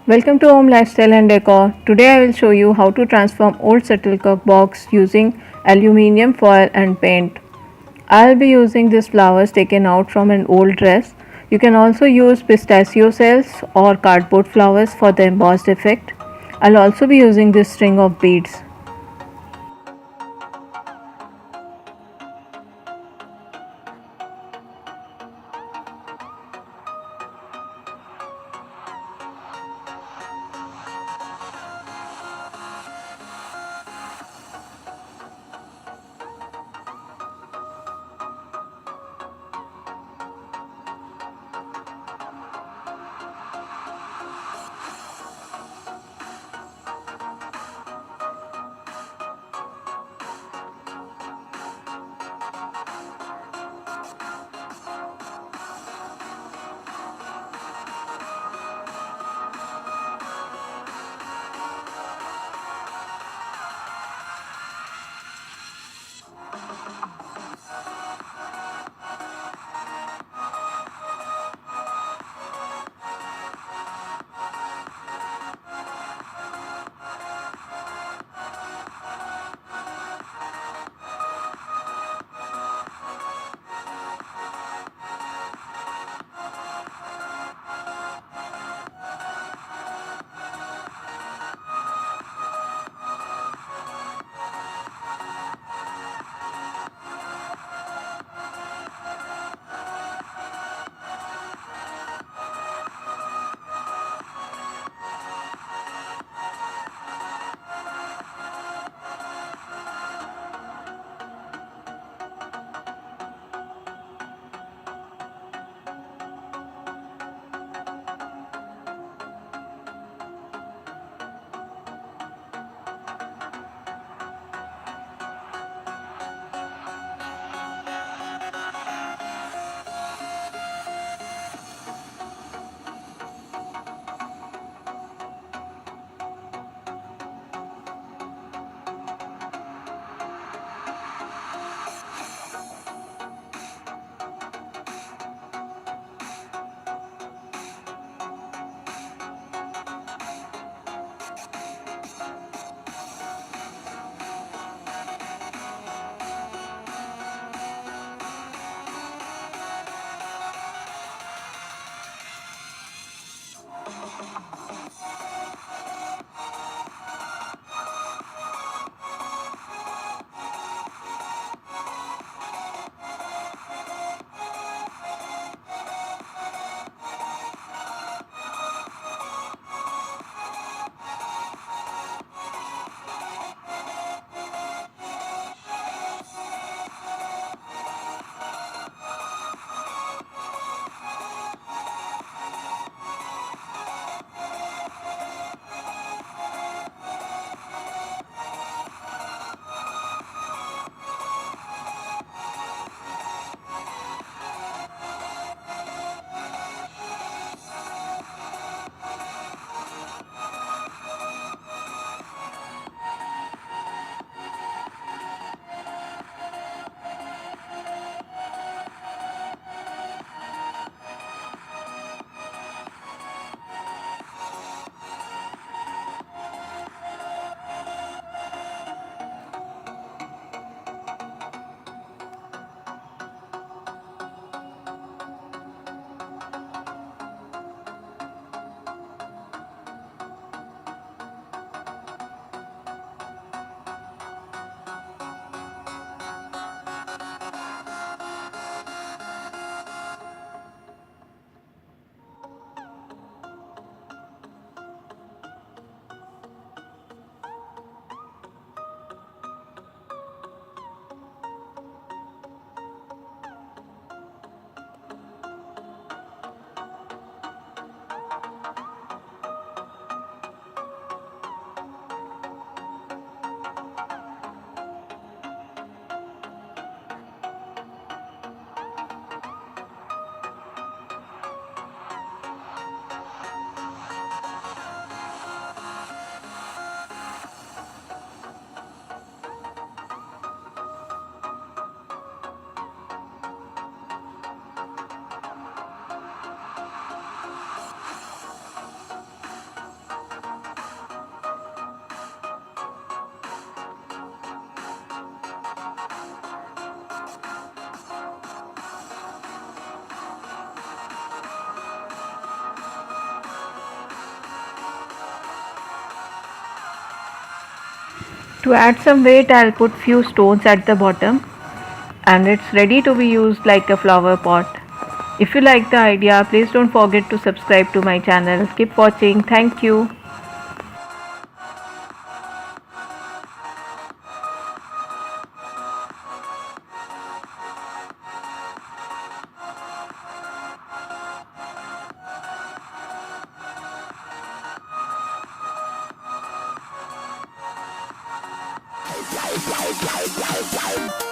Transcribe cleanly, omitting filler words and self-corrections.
Welcome to Home Lifestyle and Decor. Today I will show you how to transform old shuttlecock box using aluminium foil and paint. I'll be using these flowers taken out from an old dress. You can also use pistachio shells or cardboard flowers for the embossed effect. I'll also be using this string of beads. To add some weight, I'll put few stones at the bottom and it's ready to be used like a flower pot. If you like the idea, please don't forget to subscribe to my channel. Keep watching. Thank you. Wow.